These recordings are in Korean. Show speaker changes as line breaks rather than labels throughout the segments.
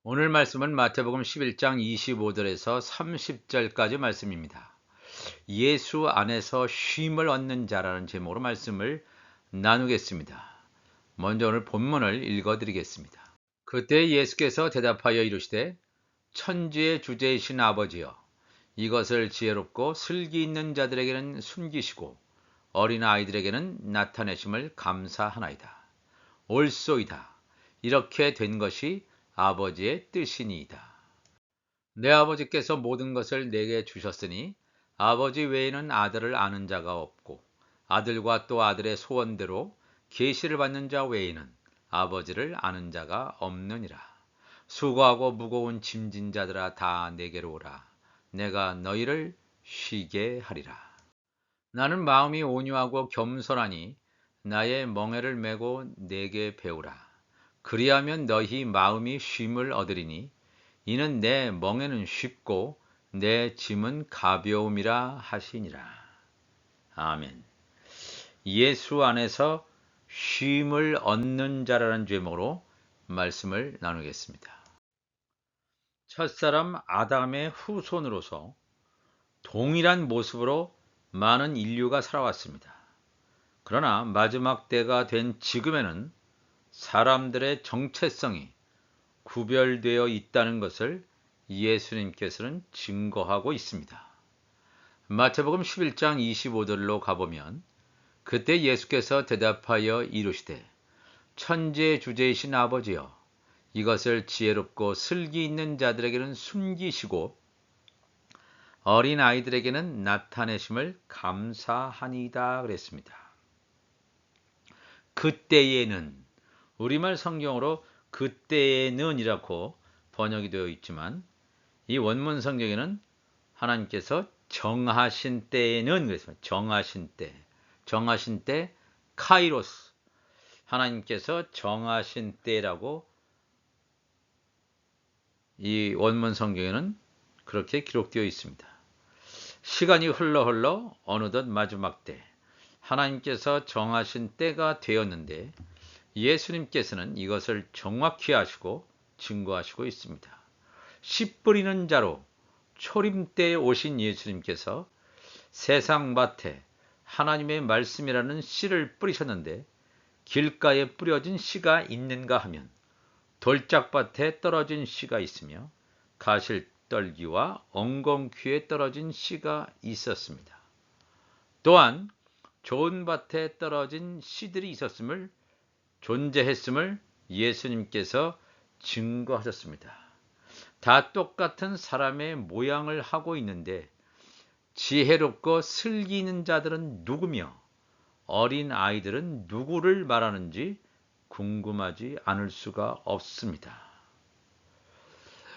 오늘 말씀은 마태복음 11장 25절에서 30절까지 말씀입니다. 예수 안에서 쉼을 얻는 자라는 제목으로 말씀을 나누겠습니다. 먼저 오늘 본문을 읽어드리겠습니다. 그때 예수께서 대답하여 이르시되 천지의 주제이신 아버지여, 이것을 지혜롭고 슬기 있는 자들에게는 숨기시고 어린 아이들에게는 나타내심을 감사하나이다. 옳소이다. 이렇게 된 것이 아버지의 뜻이니이다. 내 아버지께서 모든 것을 내게 주셨으니 아버지 외에는 아들을 아는 자가 없고 아들과 또 아들의 소원대로 계시를 받는 자 외에는 아버지를 아는 자가 없느니라. 수고하고 무거운 짐진 자들아 다 내게로 오라. 내가 너희를 쉬게 하리라. 나는 마음이 온유하고 겸손하니 나의 멍에를 메고 내게 배우라. 그리하면 너희 마음이 쉼을 얻으리니 이는 내 멍에는 쉽고 내 짐은 가벼움이라 하시니라. 아멘. 예수 안에서 쉼을 얻는 자라는 제목으로 말씀을 나누겠습니다. 첫사람 아담의 후손으로서 동일한 모습으로 많은 인류가 살아왔습니다. 그러나 마지막 때가 된 지금에는 사람들의 정체성이 구별되어 있다는 것을 예수님께서는 증거하고 있습니다. 마태복음 11장 25절로 가보면 그때 예수께서 대답하여 이르시되 천지의 주제이신 아버지여, 이것을 지혜롭고 슬기 있는 자들에게는 숨기시고 어린 아이들에게는 나타내심을 감사하니이다 그랬습니다. 그때에는, 우리말 성경으로 그때에는 이라고 번역이 되어 있지만 이 원문 성경에는 하나님께서 정하신 때에는 그랬습니다. 정하신 때 카이로스, 하나님께서 정하신 때라고 이 원문 성경에는 그렇게 기록되어 있습니다. 시간이 흘러 어느덧 마지막 때, 하나님께서 정하신 때가 되었는데 예수님께서는 이것을 정확히 하시고 증거하시고 있습니다. 씨 뿌리는 자로 초림 때에 오신 예수님께서 세상 밭에 하나님의 말씀이라는 씨를 뿌리셨는데 길가에 뿌려진 씨가 있는가 하면 돌짝밭에 떨어진 씨가 있으며 가실떨기와 엉겅퀴에 떨어진 씨가 있었습니다. 또한 좋은 밭에 떨어진 씨들이 존재했음을 예수님께서 증거하셨습니다. 다 똑같은 사람의 모양을 하고 있는데 지혜롭고 슬기 있는 자들은 누구며 어린 아이들은 누구를 말하는지 궁금하지 않을 수가 없습니다.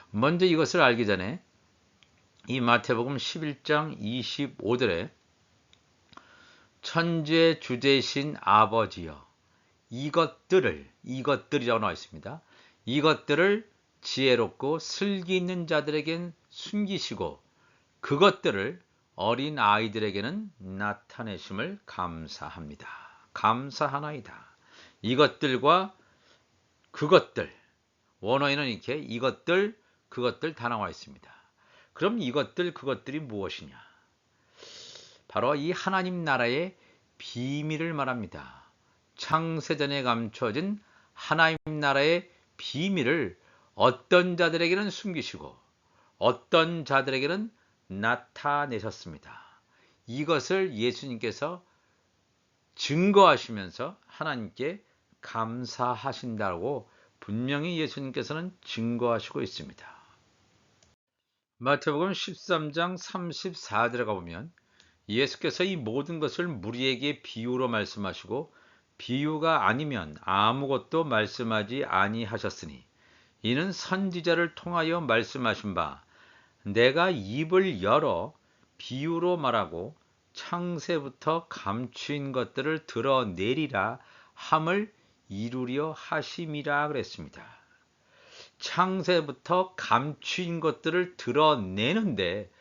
먼저 이것을 알기 전에 이 마태복음 11장 25절에 천지의 주제이신 아버지여, 이것들이라고 나와 있습니다. 이것들을 지혜롭고 슬기 있는 자들에겐 숨기시고 그것들을 어린 아이들에게는 나타내심을 감사합니다. 감사하나이다. 이것들과 그것들, 원어에는 이렇게 이것들, 그것들 다 나와 있습니다. 그럼 이것들, 그것들이 무엇이냐? 바로 이 하나님 나라의 비밀을 말합니다. 창세전에 감춰진 하나님 나라의 비밀을 어떤 자들에게는 숨기시고 어떤 자들에게는 나타내셨습니다. 이것을 예수님께서 증거하시면서 하나님께 감사하신다고 분명히 예수님께서는 증거하시고 있습니다. 마태복음 13장 34절에 가보면 예수께서 이 모든 것을 무리에게 비유로 말씀하시고 비유가 아니면 아무것도 말씀하지 아니하셨으니 이는 선지자를 통하여 말씀하신 바 내가 입을 열어 비유로 말하고 창세부터 감추인 것들을 드러내리라 함을 이루려 하심이라 그랬습니다. 창세부터 감추인 것들을 드러내는데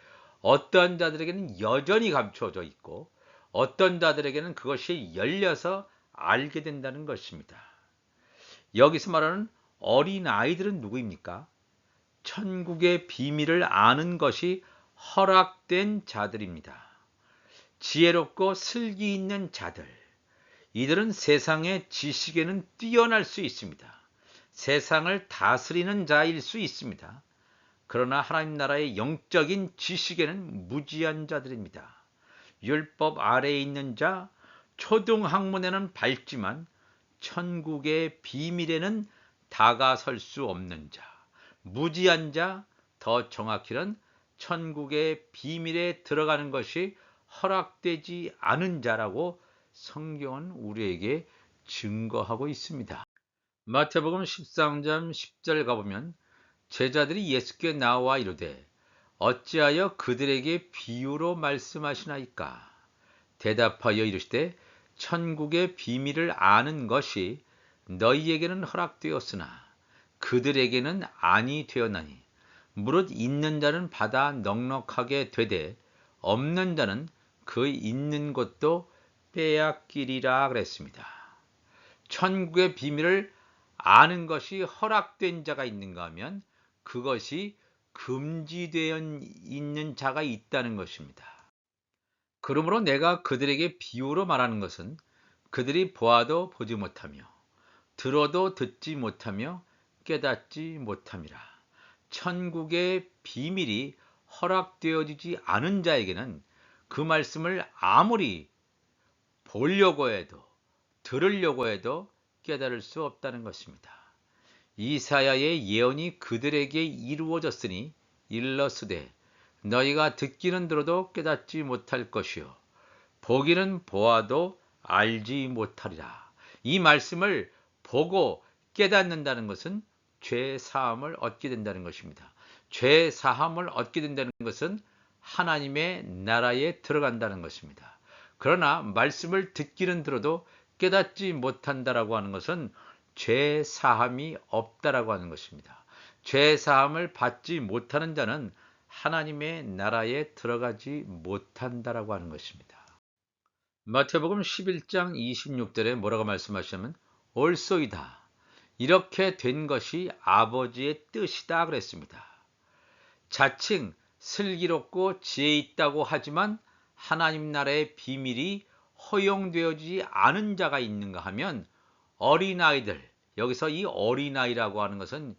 어떠한 자들에게는 여전히 감춰져 있고 어떤 자들에게는 그것이 열려서 알게 된다는 것입니다. 여기서 말하는 어린 아이들은 누구입니까? 천국의 비밀을 아는 것이 허락된 자들입니다. 지혜롭고 슬기 있는 자들, 이들은 세상의 지식에는 뛰어날 수 있습니다. 세상을 다스리는 자일 수 있습니다. 그러나 하나님 나라의 영적인 지식에는 무지한 자들입니다. 율법 아래에 있는 자, 초등학문에는 밝지만 천국의 비밀에는 다가설 수 없는 자, 무지한 자, 더 정확히는 천국의 비밀에 들어가는 것이 허락되지 않은 자라고 성경은 우리에게 증거하고 있습니다. 마태복음 13장 10절 가보면 제자들이 예수께 나와 이르되 어찌하여 그들에게 비유로 말씀하시나이까? 대답하여 이르시되 천국의 비밀을 아는 것이 너희에게는 허락되었으나 그들에게는 아니 되었나니 무릇 있는 자는 받아 넉넉하게 되되 없는 자는 그 있는 것도 빼앗기리라 그랬습니다. 천국의 비밀을 아는 것이 허락된 자가 있는가 하면 그것이 금지되어 있는 자가 있다는 것입니다. 그러므로 내가 그들에게 비유로 말하는 것은 그들이 보아도 보지 못하며 들어도 듣지 못하며 깨닫지 못함이라. 천국의 비밀이 허락되어지지 않은 자에게는 그 말씀을 아무리 보려고 해도 들으려고 해도 깨달을 수 없다는 것입니다. 이사야의 예언이 그들에게 이루어졌으니 일러스되 너희가 듣기는 들어도 깨닫지 못할 것이요 보기는 보아도 알지 못하리라. 이 말씀을 보고 깨닫는다는 것은 죄 사함을 얻게 된다는 것입니다. 죄 사함을 얻게 된다는 것은 하나님의 나라에 들어간다는 것입니다. 그러나 말씀을 듣기는 들어도 깨닫지 못한다라고 하는 것은 죄 사함이 없다라고 하는 것입니다. 죄 사함을 받지 못하는 자는 하나님의 나라에 들어가지 못한다라고 하는 것입니다. 마태복음 11장 26절에 뭐라고 말씀하시냐면 옳소이다. 이렇게 된 것이 아버지의 뜻이다 그랬습니다. 자칭 슬기롭고 지혜 있다고 하지만 하나님 나라의 비밀이 허용되어지지 않은 자가 있는가 하면 어린아이들, 여기서 이 어린아이라고 하는 것은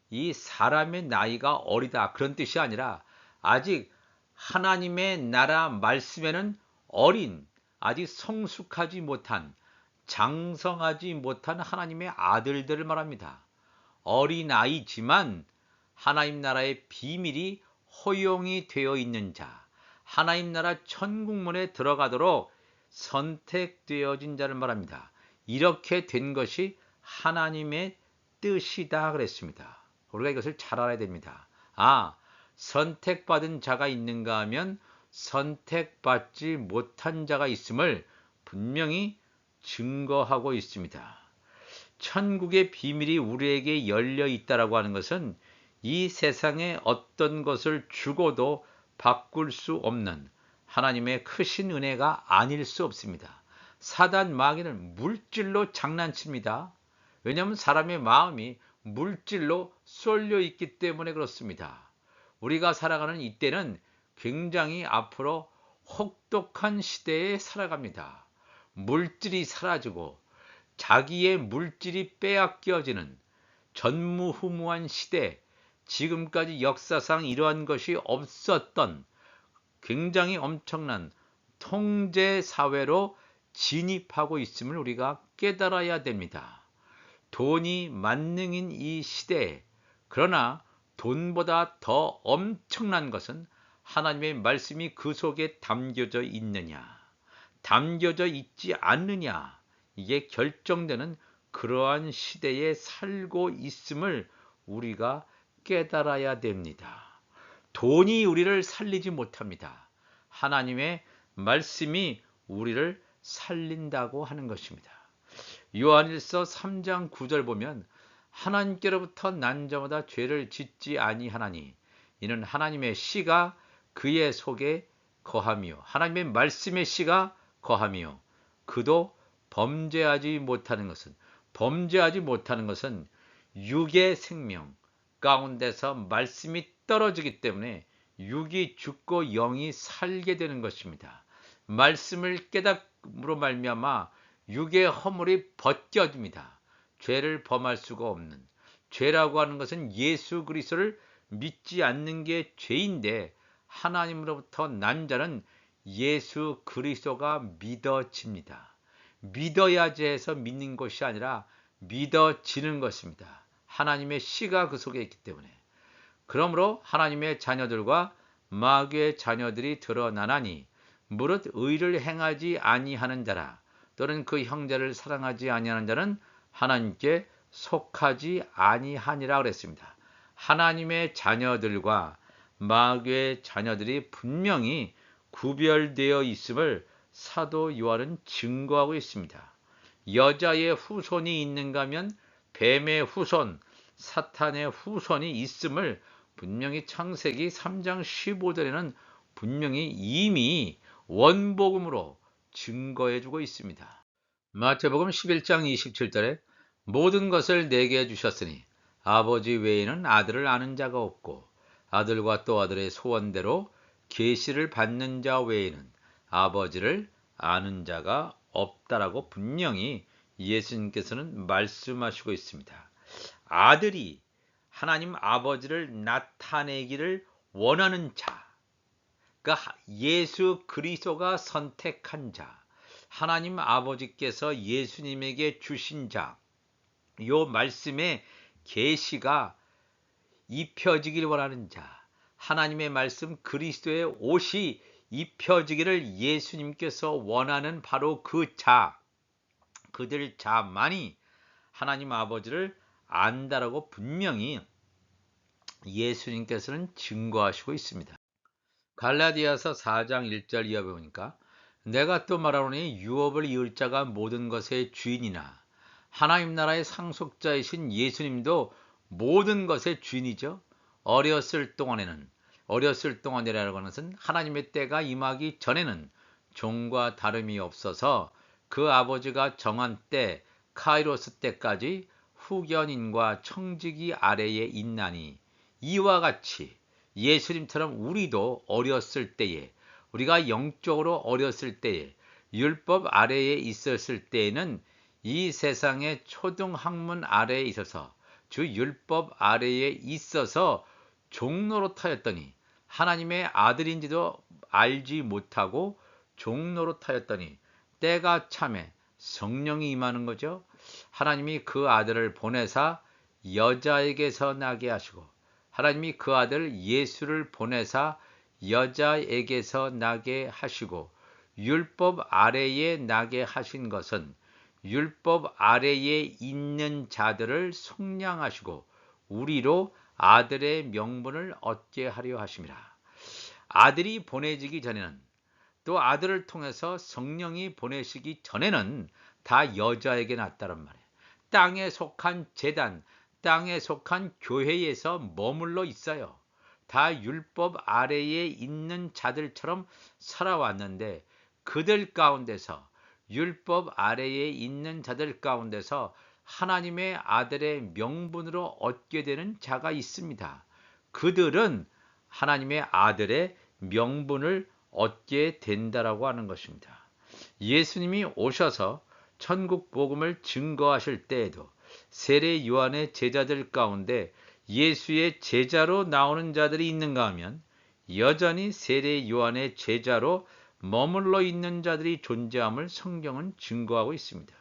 이 사람의 나이가 어리다 그런 뜻이 아니라 아직 하나님의 나라 말씀에는 어린, 아직 성숙하지 못한, 장성하지 못한 하나님의 아들들을 말합니다. 어린아이지만 하나님 나라의 비밀이 허용이 되어 있는 자, 하나님 나라 천국문에 들어가도록 선택되어진 자를 말합니다. 이렇게 된 것이 하나님의 뜻이다 그랬습니다. 우리가 이것을 잘 알아야 됩니다. 선택받은 자가 있는가 하면 선택받지 못한 자가 있음을 분명히 증거하고 있습니다. 천국의 비밀이 우리에게 열려 있다라고 하는 것은 이 세상에 어떤 것을 주고도 바꿀 수 없는 하나님의 크신 은혜가 아닐 수 없습니다. 사단 마귀는 물질로 장난칩니다. 왜냐하면 사람의 마음이 물질로 쏠려 있기 때문에 그렇습니다. 우리가 살아가는 이때는 굉장히 앞으로 혹독한 시대에 살아갑니다. 물질이 사라지고 자기의 물질이 빼앗겨지는 전무후무한 시대, 지금까지 역사상 이러한 것이 없었던 굉장히 엄청난 통제사회로 진입하고 있음을 우리가 깨달아야 됩니다. 돈이 만능인 이 시대에 그러나 돈보다 더 엄청난 것은 하나님의 말씀이 그 속에 담겨져 있느냐, 담겨져 있지 않느냐, 이게 결정되는 그러한 시대에 살고 있음을 우리가 깨달아야 됩니다. 돈이 우리를 살리지 못합니다. 하나님의 말씀이 우리를 살린다고 하는 것입니다. 요한일서 3장 9절 보면 하나님께로부터 난 자마다 죄를 짓지 아니하나니 이는 하나님의 씨가 그의 속에 거하며 하나님의 말씀의 씨가 거하며 그도 범죄하지 못하는 것은 육의 생명, 가운데서 말씀이 떨어지기 때문에 육이 죽고 영이 살게 되는 것입니다. 말씀을 깨닫음으로 말미암아 육의 허물이 벗겨집니다. 죄를 범할 수가 없는, 죄라고 하는 것은 예수 그리스도를 믿지 않는 게 죄인데, 하나님으로부터 난 자는 예수 그리스도가 믿어집니다. 믿어야지 해서 믿는 것이 아니라 믿어지는 것입니다. 하나님의 씨가 그 속에 있기 때문에. 그러므로 하나님의 자녀들과 마귀의 자녀들이 드러나나니, 무릇 의를 행하지 아니하는 자라, 또는 그 형제를 사랑하지 아니하는 자는 하나님께 속하지 아니하니라 그랬습니다. 하나님의 자녀들과 마귀의 자녀들이 분명히 구별되어 있음을 사도 요한은 증거하고 있습니다. 여자의 후손이 있는가 하면 뱀의 후손, 사탄의 후손이 있음을 분명히 창세기 3장 15절에는 분명히 이미 원복음으로 증거해 주고 있습니다. 마태복음 11장 27절에 모든 것을 내게 주셨으니 아버지 외에는 아들을 아는 자가 없고 아들과 또 아들의 소원대로 계시를 받는 자 외에는 아버지를 아는 자가 없다라고 분명히 예수님께서는 말씀하시고 있습니다. 아들이 하나님 아버지를 나타내기를 원하는 자, 그러니까 예수 그리스도가 선택한 자, 하나님 아버지께서 예수님에게 주신 자, 요 말씀의 계시가 입혀지기를 원하는 자, 하나님의 말씀 그리스도의 옷이 입혀지기를 예수님께서 원하는 바로 그 자, 그들 자만이 하나님 아버지를 안다라고 분명히 예수님께서는 증거하시고 있습니다. 갈라디아서 4장 1절 이하 보니까 내가 또 말하노니 유업을 이을 자가 모든 것의 주인이나 하나님 나라의 상속자이신 예수님도 모든 것의 주인이죠. 어렸을 동안이라고 하는 것은 하나님의 때가 임하기 전에는 종과 다름이 없어서 그 아버지가 정한 때 카이로스 때까지 후견인과 청지기 아래에 있나니, 이와 같이 예수님처럼 우리도 어렸을 때에, 우리가 영적으로 어렸을 때에, 율법 아래에 있었을 때에는 이 세상의 초등학문 아래에 있어서, 주 율법 아래에 있어서 종노릇하였더니, 하나님의 아들인지도 알지 못하고 종노릇하였더니 때가 참에 성령이 임하는 거죠. 하나님이 그 아들을 보내사 여자에게서 나게 하시고, 하나님이 그 아들 예수를 보내사 여자에게서 나게 하시고, 율법 아래에 나게 하신 것은 율법 아래에 있는 자들을 속량하시고 우리로 아들의 명분을 얻게 하려 하심이라. 아들이 보내지기 전에는, 또 아들을 통해서 성령이 보내시기 전에는 다 여자에게 났다란 말이에요. 땅에 속한 제단, 땅에 속한 교회에서 머물러 있어요. 다 율법 아래에 있는 자들처럼 살아왔는데, 그들 가운데서, 율법 아래에 있는 자들 가운데서 하나님의 아들의 명분으로 얻게 되는 자가 있습니다. 그들은 하나님의 아들의 명분을 얻게 된다라고 하는 것입니다. 예수님이 오셔서 천국 복음을 증거하실 때에도 세례 요한의 제자들 가운데 예수의 제자로 나오는 자들이 있는가 하면, 여전히 세례 요한의 제자로 머물러 있는 자들이 존재함을 성경은 증거하고 있습니다.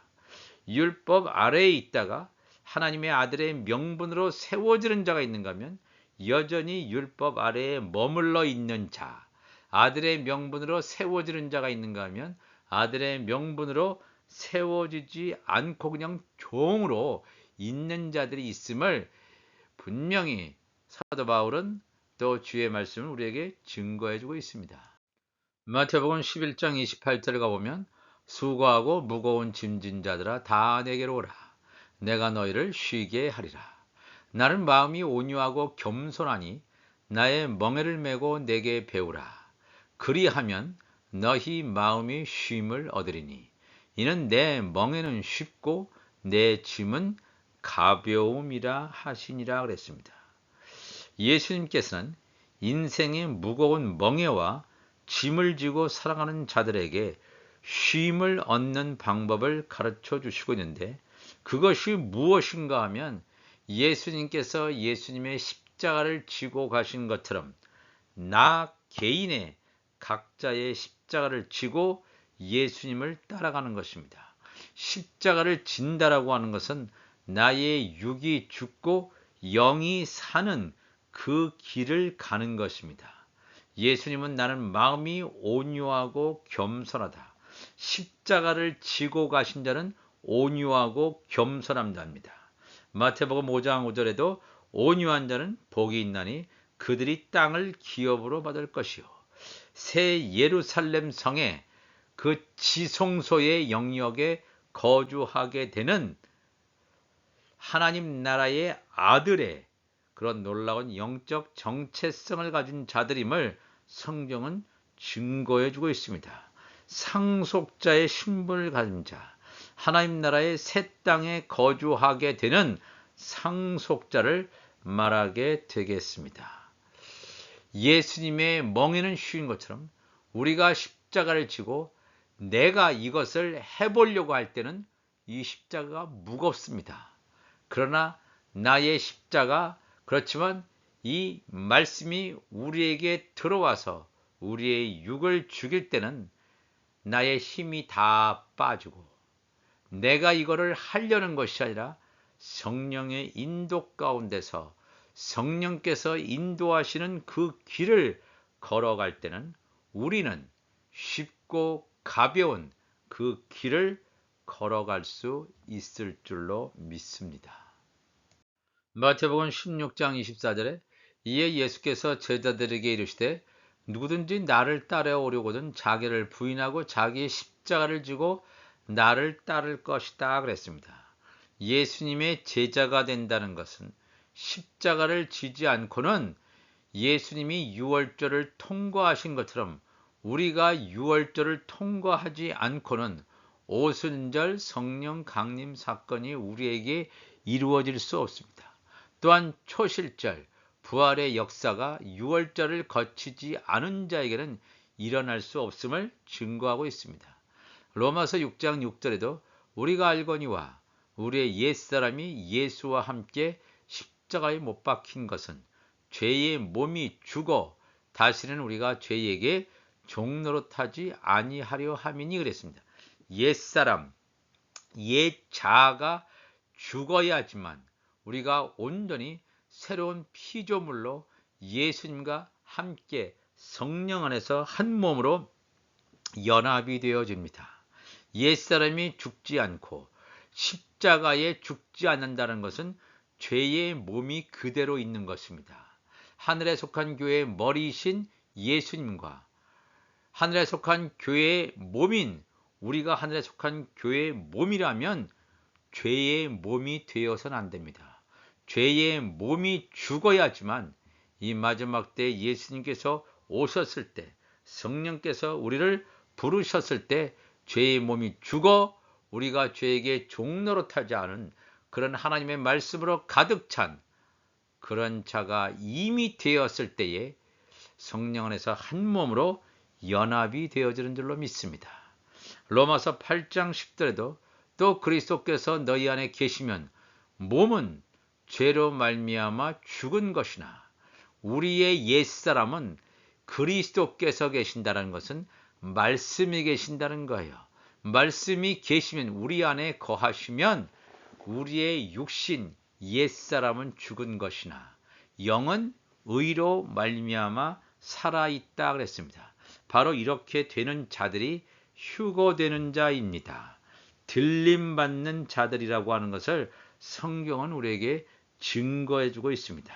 율법 아래에 있다가 하나님의 아들의 명분으로 세워지는 자가 있는가 하면, 여전히 율법 아래에 머물러 있는 자, 아들의 명분으로 세워지는 자가 있는가 하면, 아들의 명분으로 세워지지 않고 그냥 종으로 있는 자들이 있음을 분명히 사도 바울은 또 주의 말씀을 우리에게 증거해 주고 있습니다. 마태복음 11장 28절에 가보면 수고하고 무거운 짐진 자들아 다 내게로 오라. 내가 너희를 쉬게 하리라. 나는 마음이 온유하고 겸손하니 나의 멍에를 메고 내게 배우라. 그리하면 너희 마음이 쉼을 얻으리니 이는 내 멍에는 쉽고 내 짐은 가벼움이라 하시니라 그랬습니다. 예수님께서는 인생의 무거운 멍에와 짐을 지고 살아가는 자들에게 쉼을 얻는 방법을 가르쳐 주시고 있는데, 그것이 무엇인가 하면 예수님께서 예수님의 십자가를 지고 가신 것처럼 나 개인의 각자의 십자가를 지고 예수님을 따라가는 것입니다. 십자가를 진다라고 하는 것은 나의 육이 죽고 영이 사는 그 길을 가는 것입니다. 예수님은 나는 마음이 온유하고 겸손하다. 십자가를 지고 가신 자는 온유하고 겸손합니다. 마태복음 5장 5절에도 온유한 자는 복이 있나니 그들이 땅을 기업으로 받을 것이요. 새 예루살렘 성에 그 지성소의 영역에 거주하게 되는 하나님 나라의 아들의 그런 놀라운 영적 정체성을 가진 자들임을 성경은 증거해 주고 있습니다. 상속자의 신분을 가진 자, 하나님 나라의 새 땅에 거주하게 되는 상속자를 말하게 되겠습니다. 예수님의 멍에는 쉬운 것처럼 우리가 십자가를 지고 내가 이것을 해보려고 할 때는 이 십자가가 무겁습니다. 그러나 나의 십자가, 그렇지만 이 말씀이 우리에게 들어와서 우리의 육을 죽일 때는 나의 힘이 다 빠지고 내가 이거를 하려는 것이 아니라 성령의 인도 가운데서 성령께서 인도하시는 그 길을 걸어갈 때는 우리는 쉽고 가벼운 그 길을 걸어갈 수 있을 줄로 믿습니다. 마태복음 16장 24절에 이에 예수께서 제자들에게 이르시되 누구든지 나를 따라오려거든 자기를 부인하고 자기의 십자가를 지고 나를 따를 것이다 그랬습니다. 예수님의 제자가 된다는 것은 십자가를 지지 않고는 예수님이 유월절을 통과하신 것처럼 우리가 유월절을 통과하지 않고는 오순절 성령 강림 사건이 우리에게 이루어질 수 없습니다. 또한 초실절, 부활의 역사가 유월절을 거치지 않은 자에게는 일어날 수 없음을 증거하고 있습니다. 로마서 6장 6절에도 우리가 알거니와 우리의 옛사람이 예수와 함께 십자가에 못 박힌 것은 죄의 몸이 죽어 다시는 우리가 죄에게 종노릇하지 아니하려 함이니 그랬습니다. 옛사람, 옛 자아가 죽어야지만 우리가 온전히 새로운 피조물로 예수님과 함께 성령 안에서 한 몸으로 연합이 되어집니다. 옛사람이 죽지 않고 십자가에 죽지 않는다는 것은 죄의 몸이 그대로 있는 것입니다. 하늘에 속한 교회의 머리이신 예수님과 하늘에 속한 교회의 몸인 우리가 하늘에 속한 교회의 몸이라면 죄의 몸이 되어서는 안 됩니다. 죄의 몸이 죽어야지만 이 마지막 때 예수님께서 오셨을 때 성령께서 우리를 부르셨을 때 죄의 몸이 죽어 우리가 죄에게 종노릇하지 않은 그런 하나님의 말씀으로 가득 찬 그런 자가 이미 되었을 때에 성령 안에서 한 몸으로 연합이 되어지는 줄로 믿습니다. 로마서 8장 10절에도 또 그리스도께서 너희 안에 계시면 몸은 죄로 말미암아 죽은 것이나 우리의 옛사람은 그리스도께서 계신다는 것은 말씀이 계신다는 거예요. 말씀이 계시면 우리 안에 거하시면 우리의 육신 옛사람은 죽은 것이나 영은 의로 말미암아 살아있다 그랬습니다. 바로 이렇게 되는 자들이 휴거되는 자입니다. 들림받는 자들이라고 하는 것을 성경은 우리에게 증거해 주고 있습니다.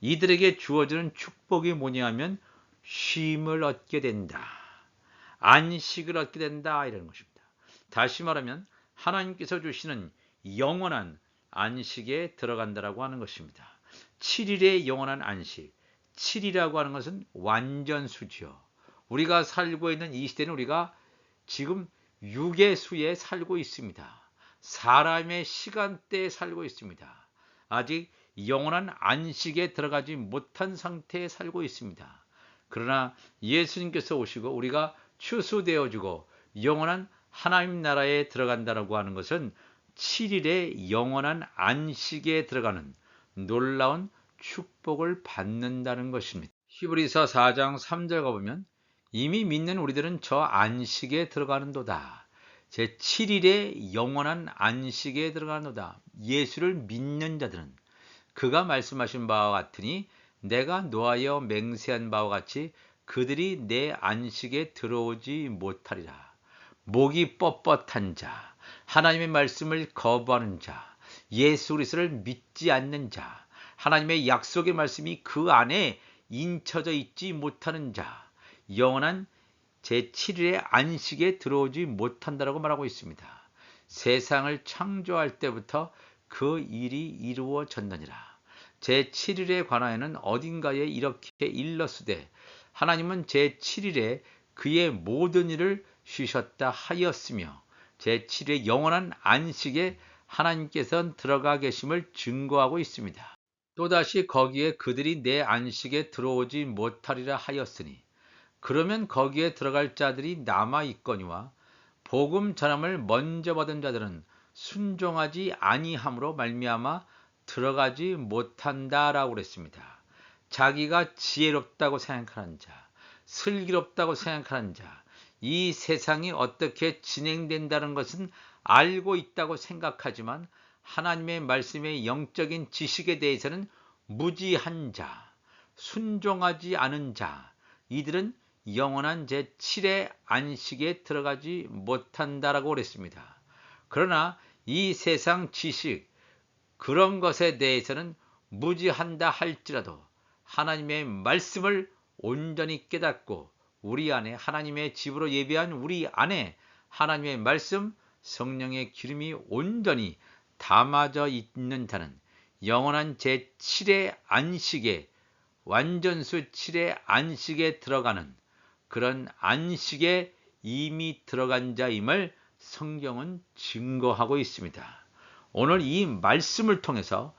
이들에게 주어지는 축복이 뭐냐 하면 쉼을 얻게 된다. 안식을 얻게 된다 이런 것입니다. 다시 말하면 하나님께서 주시는 영원한 안식에 들어간다라고 하는 것입니다. 7일의 영원한 안식. 7이라고 하는 것은 완전수죠. 우리가 살고 있는 이 시대는 우리가 지금 6의 수에 살고 있습니다. 사람의 시간대에 살고 있습니다. 아직 영원한 안식에 들어가지 못한 상태에 살고 있습니다. 그러나 예수님께서 오시고 우리가 추수되어주고 영원한 하나님 나라에 들어간다라고 하는 것은 7일의 영원한 안식에 들어가는 놀라운 축복을 받는다는 것입니다. 히브리서 4장 3절 가보면 이미 믿는 우리들은 저 안식에 들어가는도다. 제 7일의 영원한 안식에 들어가는도다. 예수를 믿는 자들은 그가 말씀하신 바와 같으니 내가 노하여 맹세한 바와 같이 그들이 내 안식에 들어오지 못하리라. 목이 뻣뻣한 자, 하나님의 말씀을 거부하는 자, 예수 그리스도를 믿지 않는 자, 하나님의 약속의 말씀이 그 안에 인쳐져 있지 못하는 자, 영원한 제7일의 안식에 들어오지 못한다라고 말하고 있습니다. 세상을 창조할 때부터 그 일이 이루어졌느니라. 제7일에 관하여는 어딘가에 이렇게 일렀으되 하나님은 제7일에 그의 모든 일을 쉬셨다 하였으며 제7일의 영원한 안식에 하나님께서는 들어가 계심을 증거하고 있습니다. 또다시 거기에 그들이 내 안식에 들어오지 못하리라 하였으니 그러면 거기에 들어갈 자들이 남아 있거니와 복음 전함을 먼저 받은 자들은 순종하지 아니함으로 말미암아 들어가지 못한다라고 그랬습니다. 자기가 지혜롭다고 생각하는 자, 슬기롭다고 생각하는 자, 이 세상이 어떻게 진행된다는 것은 알고 있다고 생각하지만 하나님의 말씀의 영적인 지식에 대해서는 무지한 자, 순종하지 않은 자, 이들은 영원한 제7의 안식에 들어가지 못한다라고 그랬습니다. 그러나 이 세상 지식, 그런 것에 대해서는 무지한다 할지라도 하나님의 말씀을 온전히 깨닫고 우리 안에 하나님의 집으로 예배한 우리 안에 하나님의 말씀, 성령의 기름이 온전히 담아져 있는 자는 영원한 제7의 안식에 완전수 7의 안식에 들어가는 그런 안식에 이미 들어간 자임을 성경은 증거하고 있습니다. 오늘 이 말씀을 통해서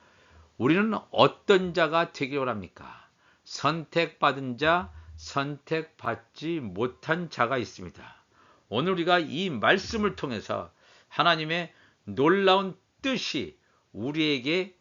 우리는 어떤 자가 되길 원합니까? 선택받은 자, 선택받지 못한 자가 있습니다. 오늘 우리가 이 말씀을 통해서 하나님의 놀라운 뜻이 우리에게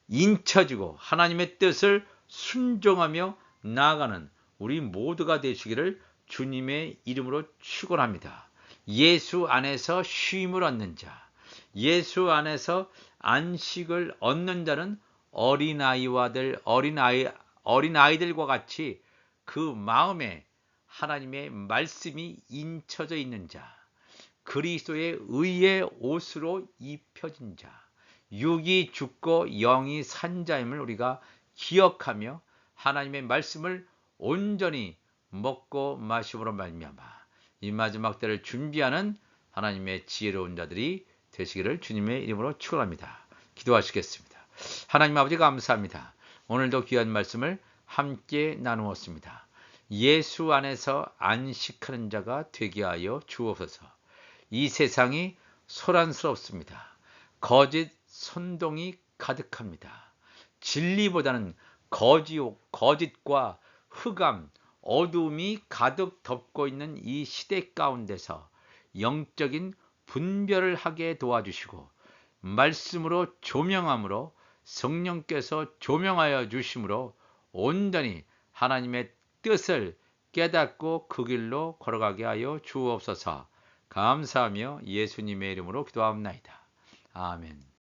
인쳐지고 하나님의 뜻을 순종하며 나아가는 우리 모두가 되시기를 주님의 이름으로 축원합니다. 예수 안에서 쉼을 얻는 자, 예수 안에서 안식을 얻는 자는 어린아이들과 같이 그 마음에 하나님의 말씀이 인쳐져 있는 자, 그리스도의 의의 옷으로 입혀진 자, 육이 죽고 영이 산 자임을 우리가 기억하며 하나님의 말씀을 온전히 먹고 마심으로 말미암아 이 마지막 때를 준비하는 하나님의 지혜로운 자들이 되시기를 주님의 이름으로 축원합니다. 기도하시겠습니다. 하나님 아버지 감사합니다. 오늘도 귀한 말씀을 함께 나누었습니다. 예수 안에서 안식하는 자가 되게 하여 주옵소서. 이 세상이 소란스럽습니다. 거짓 선동이 가득합니다. 진리보다는 거짓과 흑암, 어두움이 가득 덮고 있는 이 시대 가운데서 영적인 분별을 하게 도와주시고 말씀으로 조명함으로 성령께서 조명하여 주심으로 온전히 하나님의 뜻을 깨닫고 그 길로 걸어가게 하여 주옵소서. 감사하며 예수님의 이름으로 기도합니다. 아멘.